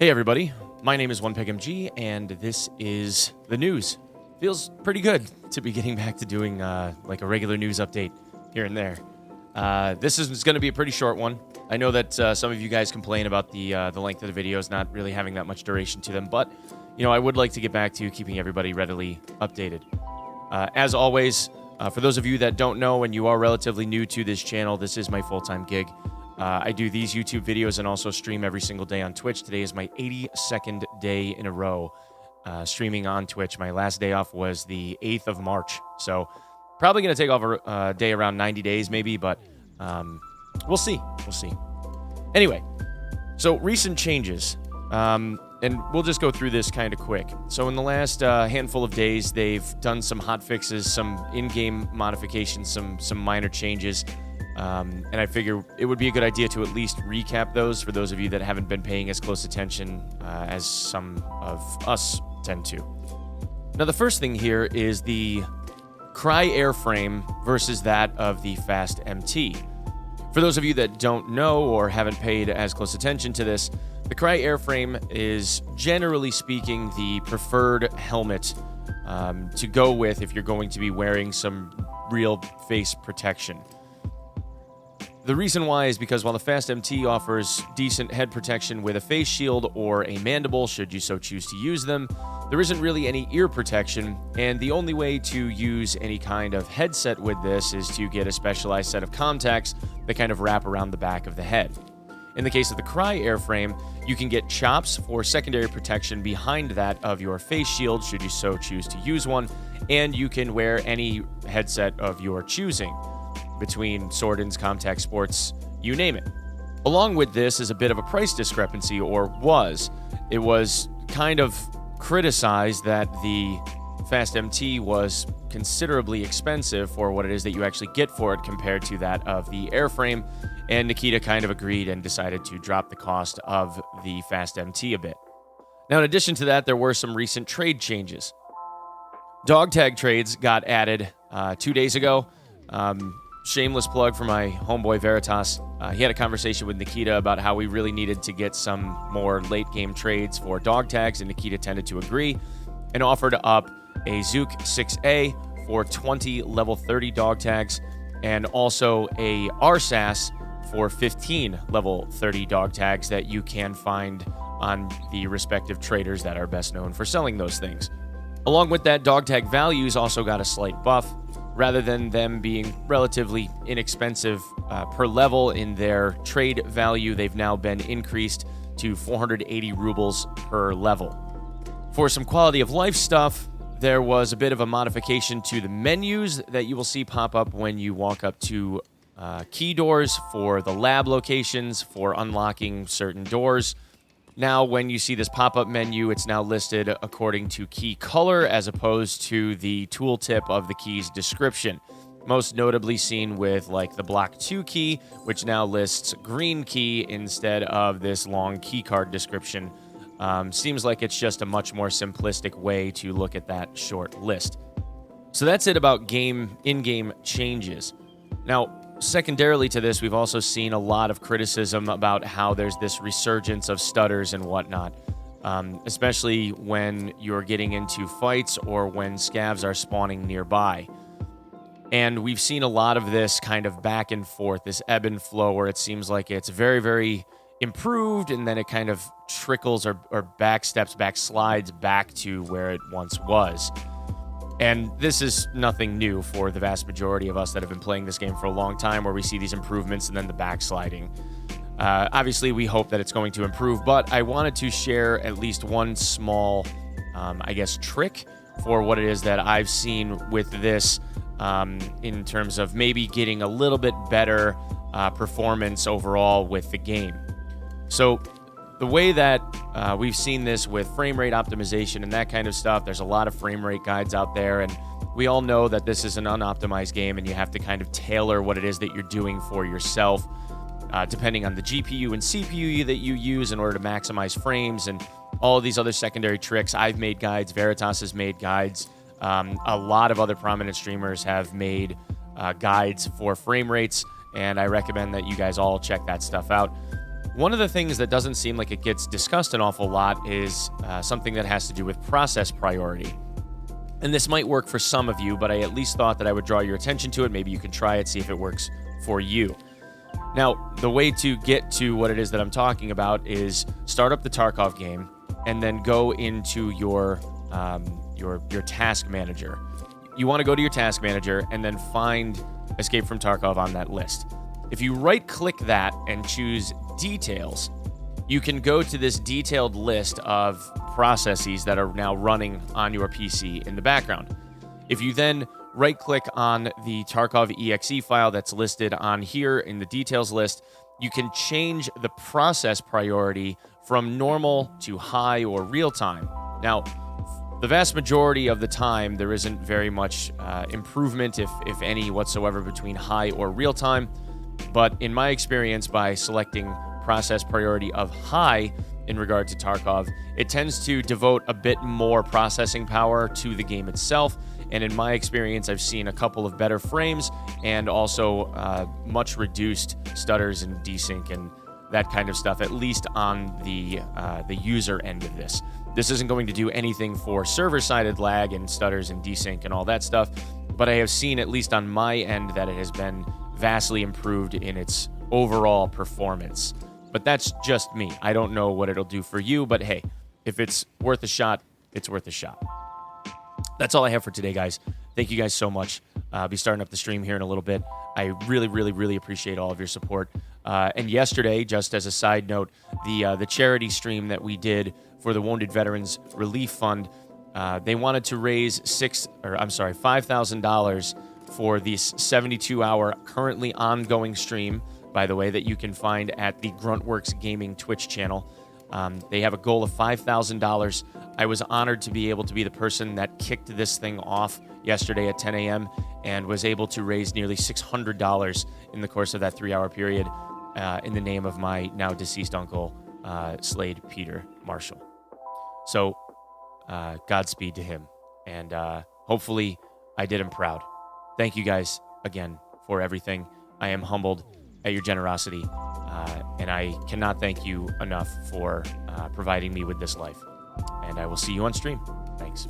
Hey everybody, my name is Onepeg, and this is the news. Feels pretty good to be getting back to doing like a regular news update here and there. This is going to be a pretty short one. I know that some of you guys complain about the length of the videos not really having that much duration to them, but you know I would like to get back to keeping everybody readily updated. As always, for those of you that don't know and you are relatively new to this channel, this is my full-time gig. I do these YouTube videos and also stream every single day on Twitch. Today is my 82nd day in a row streaming on Twitch. My last day off was the 8th of March. So probably going to take off a day around 90 days maybe, but we'll see. We'll see. Anyway, so recent changes. And we'll just go through this kind of quick. So in the last handful of days, they've done some hot fixes, some in-game modifications, some minor changes. And I figure it would be a good idea to at least recap those for those of you that haven't been paying as close attention as some of us tend to. Now, the first thing here is the Cry airframe versus that of the Fast MT. For those of you that don't know or haven't paid as close attention to this, the Cry airframe is, generally speaking, the preferred helmet to go with if you're going to be wearing some real face protection. The reason why is because while the Fast MT offers decent head protection with a face shield or a mandible, should you so choose to use them, there isn't really any ear protection, and the only way to use any kind of headset with this is to get a specialized set of contacts that kind of wrap around the back of the head. In the case of the Cry airframe, you can get chops for secondary protection behind that of your face shield, should you so choose to use one, and you can wear any headset of your choosing. Between Swordens, Comtac Sports, you name it. Along with this is a bit of a price discrepancy, or was. It was kind of criticized that the Fast MT was considerably expensive for what it is that you actually get for it compared to that of the airframe, and Nikita kind of agreed and decided to drop the cost of the Fast MT a bit. Now, in addition to that, there were some recent trade changes. Dogtag trades got added 2 days ago. Shameless plug for my homeboy Veritas. He had a conversation with Nikita about how we really needed to get some more late-game trades for dog tags, and Nikita tended to agree and offered up a Zook 6A for 20 level 30 dog tags and also a RSAS for 15 level 30 dog tags that you can find on the respective traders that are best known for selling those things. Along with that, dog tag values also got a slight buff. Rather than them being relatively inexpensive per level in their trade value, they've now been increased to 480 rubles per level. For some quality of life stuff, there was a bit of a modification to the menus that you will see pop up when you walk up to key doors for the lab locations for unlocking certain doors. Now, when you see this pop-up menu, it's now listed according to key color as opposed to the tooltip of the key's description. Most notably seen with like the Block 2 key, which now lists green key instead of this long keycard description. Seems like it's just a much more simplistic way to look at that short list. So that's it about in-game changes. Now, secondarily to this, we've also seen a lot of criticism about how there's this resurgence of stutters and whatnot, especially when you're getting into fights or when scavs are spawning nearby. And we've seen a lot of this kind of back and forth, this ebb and flow, where it seems like it's very, very improved, and then it kind of trickles or backslides back to where it once was. And this is nothing new for the vast majority of us that have been playing this game for a long time, where we see these improvements and then the backsliding. Obviously, we hope that it's going to improve, but I wanted to share at least one small, trick for what it is that I've seen with this in terms of maybe getting a little bit better performance overall with the game. So the way that we've seen this with frame rate optimization and that kind of stuff, there's a lot of frame rate guides out there, and we all know that this is an unoptimized game and you have to kind of tailor what it is that you're doing for yourself, depending on the GPU and CPU that you use in order to maximize frames and all of these other secondary tricks. I've made guides, Veritas has made guides, a lot of other prominent streamers have made guides for frame rates, and I recommend that you guys all check that stuff out. One of the things that doesn't seem like it gets discussed an awful lot is something that has to do with process priority. And this might work for some of you, but I at least thought that I would draw your attention to it. Maybe you can try it, see if it works for you. Now, the way to get to what it is that I'm talking about is start up the Tarkov game and then go into your task manager. You want to go to your task manager and then find Escape from Tarkov on that list. If you right-click that and choose Details, you can go to this detailed list of processes that are now running on your PC in the background. If you then right-click on the Tarkov exe file that's listed on here in the details list, you can change the process priority from normal to high or real-time. Now, the vast majority of the time, there isn't very much improvement, if any whatsoever, between high or real-time. But in my experience, by selecting process priority of high in regard to Tarkov, it tends to devote a bit more processing power to the game itself. And in my experience, I've seen a couple of better frames and also much reduced stutters and desync and that kind of stuff, at least on the user end of this. This isn't going to do anything for server-sided lag and stutters and desync and all that stuff, but I have seen, at least on my end, that it has been vastly improved in its overall performance. But that's just me. I don't know what it'll do for you, but hey, if it's worth a shot, it's worth a shot. That's all I have for today, guys. Thank you guys so much. I'll be starting up the stream here in a little bit. I really, really, really appreciate all of your support. And yesterday, just as a side note, the charity stream that we did for the Wounded Veterans Relief Fund, they wanted to raise $5,000 for this 72-hour currently ongoing stream, by the way, that you can find at the Gruntworks Gaming Twitch channel. They have a goal of $5,000. I was honored to be able to be the person that kicked this thing off yesterday at 10 a.m. and was able to raise nearly $600 in the course of that 3-hour period in the name of my now deceased uncle, Slade Peter Marshall. So, Godspeed to him. And hopefully I did him proud. Thank you guys again for everything. I am humbled at your generosity, and I cannot thank you enough for providing me with this life. And I will see you on stream. Thanks.